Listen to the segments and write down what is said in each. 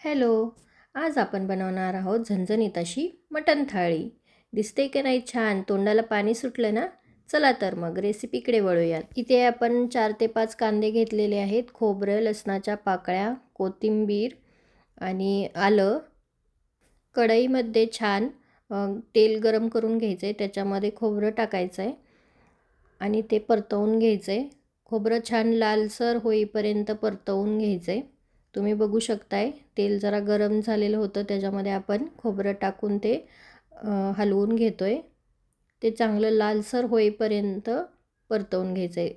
Hello. आज आपण बनवणार आहोत झणझणीत अशी मटण थाळी. दिसते की नाही छान? तोंडाला पाणी सुटलं ना? चला तर मग रेसिपीकडे वळूयात. इथे आपण 4 ते 5 कांदे घेतलेले आहेत, खोबरं, लसणाच्या पाकळ्या, कोथिंबीर आणि आलं. कढईमध्ये छान तेल गरम करून घ्यायचं आहे. त्याच्यामध्ये खोबरं टाकायचं आहे आणि ते परतवून घ्यायचं आहे. खोबरं छान लालसर होईपर्यंत परतवून घ्यायचं आहे. तुम्ही बघू शकताय तेल जरा गरम झालेलं होतं, त्याच्यामध्ये आपण खोबरं टाकून ते हलवून घेतो आहे. ते चांगलं लालसर होईपर्यंत परतवून घ्यायचं आहे.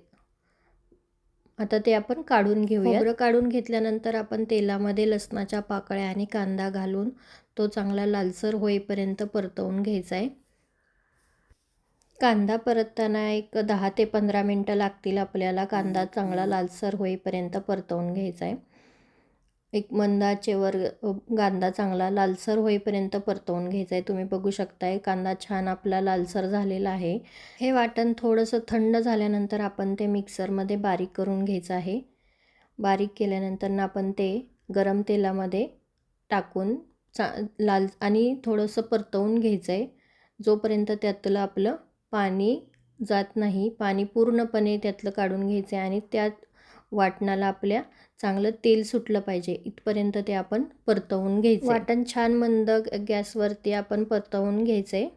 आता ते आपण काढून घेऊया. खोबरं काढून घेतल्यानंतर आपण तेलामध्ये लसणाच्या पाकळ्या आणि कांदा घालून तो चांगला लालसर होईपर्यंत परतवून घ्यायचा आहे. कांदा परतताना एक 10 ते 15 मिनटं लागतील आपल्याला. कांदा चांगला लालसर होईपर्यंत परतवून घ्यायचा आहे. एक मंद आचेवर कांदा चांगला लालसर होईपर्यंत परतवून घ्यायचा आहे. तुम्ही बघू शकताय कांदा छान आपला लालसर झालेला आहे. हे वाटण थोडंसं थंड झाल्यानंतर आपण ते मिक्सरमध्ये बारीक करून घ्यायचं आहे. बारीक केल्यानंतर आपण ते गरम तेलामध्ये टाकून लाल आणि थोडंसं परतवून घ्यायचं आहे, जोपर्यंत त्यातलं आपलं पाणी जात नाही. पाणी पूर्णपणे त्यातलं काढून घ्यायचं आहे आणि त्यात वाटणाला आपल्या चांगलं तेल सुटलं पाहिजे इथपर्यंत ते आपण परतवून घ्यायचं. वाटण छान मंद गॅसवरती आपण परतवून घ्यायचं आहे.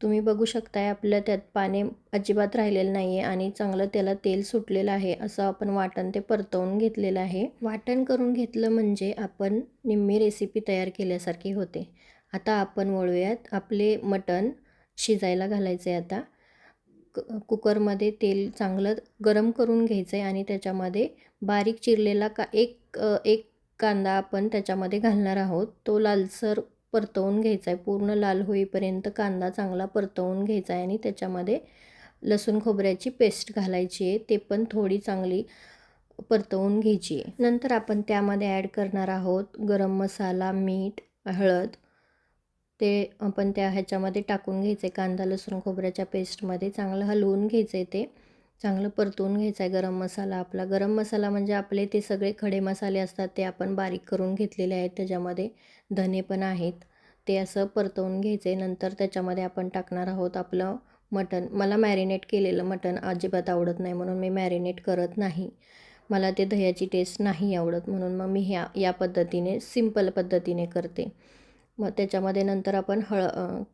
तुम्ही बघू शकताय आपलं त्यात पाणी अजिबात राहिलेलं नाही आहे आणि चांगलं त्याला तेल सुटलेलं आहे. असं आपण वाटण ते परतवून घेतलेलं आहे. वाटण करून घेतलं म्हणजे आपण निम्मी रेसिपी तयार केल्यासारखी होते. आता आपण वळूयात. आपले मटण शिजायला घालायचं आहे. आता कुकरमध्ये तेल चांगलं गरम करून घ्यायचं आहे आणि त्याच्यामध्ये बारीक चिरलेला एक कांदा आपण त्याच्यामध्ये घालणार आहोत. तो लालसर परतवून घ्यायचा आहे. पूर्ण लाल होईपर्यंत कांदा चांगला परतवून घ्यायचा आहे आणि त्याच्यामध्ये लसूण खोबऱ्याची पेस्ट घालायची आहे. ते पण थोडी चांगली परतवून घ्यायची आहे. नंतर आपण त्यामध्ये ॲड करणार आहोत गरम मसाला, मीठ, हळद. ते आपण त्या ह्याच्यामध्ये टाकून घ्यायचं आहे. कांदा लसूण खोबऱ्याच्या पेस्टमध्ये चांगलं हलवून घ्यायचं आहे. ते चांगलं परतवून घ्यायचं आहे. गरम मसाला आपला गरम मसाला म्हणजे आपले ते सगळे खडे मसाले असतात ते आपण बारीक करून घेतलेले आहेत. त्याच्यामध्ये धने पण आहेत. ते असं परतवून घ्यायचं आहे. नंतर त्याच्यामध्ये आपण टाकणार आहोत आपलं मटण. मला मॅरिनेट केलेलं मटण अजिबात आवडत नाही, म्हणून मी मॅरिनेट करत नाही. मला ते दह्याची टेस्ट नाही आवडत, म्हणून मग मी या पद्धतीने सिंपल पद्धतीने करते. मग त्याच्यामध्ये नंतर आपण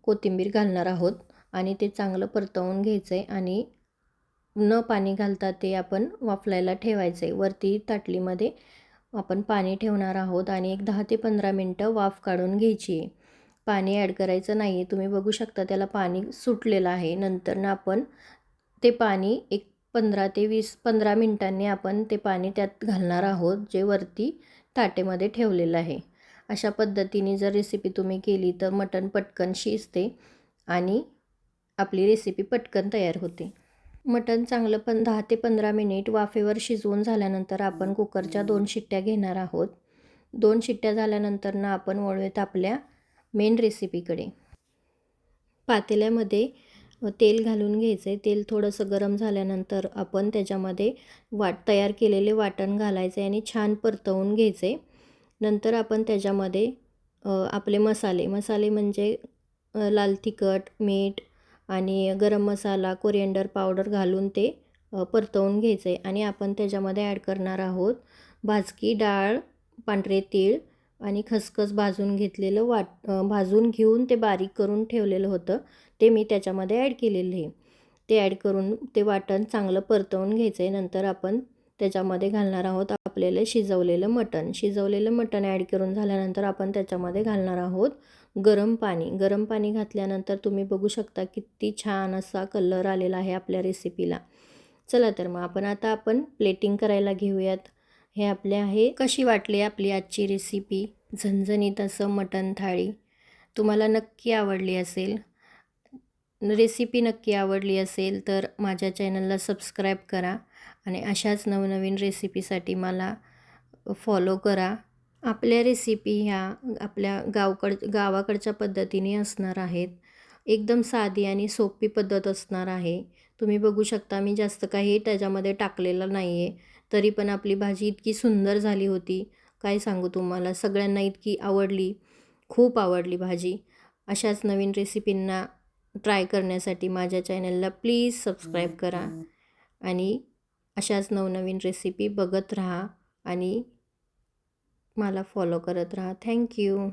कोथिंबीर घालणार आहोत आणि ते चांगलं परतवून घ्यायचं आहे आणि न पाणी घालता ते आपण वाफलायला ठेवायचं आहे. वरती ताटलीमध्ये आपण पाणी ठेवणार आहोत आणि एक 10 ते 15 मिनटं वाफ काढून घ्यायची आहे. पाणी ॲड करायचं नाही आहे. तुम्ही बघू शकता त्याला पाणी सुटलेलं आहे. नंतरनं आपण ते पाणी एक 15 मिनटांनी आपण ते पाणी त्यात घालणार आहोत, जे वरती ताटेमध्ये ठेवलेलं आहे. अशा पद्धतीने जर रेसिपी तुम्ही केली तर मटण पटकन शिजते आणि आपली रेसिपी पटकन तयार होते. मटण चांगलं 10 ते 15 मिनिट वाफेवर शिजवून झाल्यानंतर आपण कुकरच्या 2 शिट्ट्या घेणार आहोत. 2 शिट्ट्या झाल्यानंतर आपण वळूयात आपल्या मेन रेसिपीकडे. पातेल्यामध्ये तेल घालून घ्यायचं आहे. तेल थोडंसं गरम झाल्यानंतर आपण त्याच्यामध्ये तयार केलेले वाटण घालायचे आणि छान परतवून घ्यायचे. नंतर आपण त्याच्यामध्ये आपले मसाले म्हणजे लाल तिखट, मीठ आणि गरम मसाला, कोरिएंडर पावडर घालून ते परतवून घ्यायचे आणि आपण त्याच्यामध्ये ॲड करणार आहोत भाजकी डाळ, पांढरे तीळ आणि खसखस भाजून घेतलेलं भाजून घेऊन ते बारीक करून ठेवलेलं होतं, ते मी त्याच्यामध्ये ॲड केलेलं आहे. ते ॲड करून ते वाटण चांगलं परतवून घ्यायचं आहे. नंतर आपण त्याच्यामध्ये घालणार आहोत आपल्याला शिजवलेलं मटण ॲड करून झाल्यानंतर आपण त्याच्यामध्ये घालणार आहोत गरम पाणी घातल्यानंतर तुम्ही बघू शकता किती छान असा कलर आलेला आहे आपल्या रेसिपीला. चला तर मग आपण प्लेटिंग करायला घेऊयात. हे आपले आहे. कशी वाटली आपली आजची रेसिपी झणझणीत असं मटण थाळी? तुम्हाला नक्की आवडली असेल. रेसिपी नक्की आवडली असेल तर माझ्या चॅनलला सबस्क्राईब करा आणि अशाच नवनवीन रेसिपीसाठी मला फॉलो करा. आपल्या रेसिपी ह्या आपल्या गावाकडच्या पद्धतीने असणार आहेत. एकदम साधी आणि सोपी पद्धत असणार आहे. तुम्ही बघू शकता मी जास्त काही त्याच्यामध्ये टाकलेलं नाही आहे, तरी पण आपली भाजी इतकी सुंदर झाली होती. काय सांगू तुम्हाला, सगळ्यांना इतकी आवडली, खूप आवडली भाजी. अशाच नवीन रेसिपींना ट्राय करण्यासाठी माझ्या चॅनलला प्लीज सबस्क्राईब करा आणि अशाच नवनवीन रेसिपी बघत राहा आणि मला फॉलो करत राहा. थँक्यू.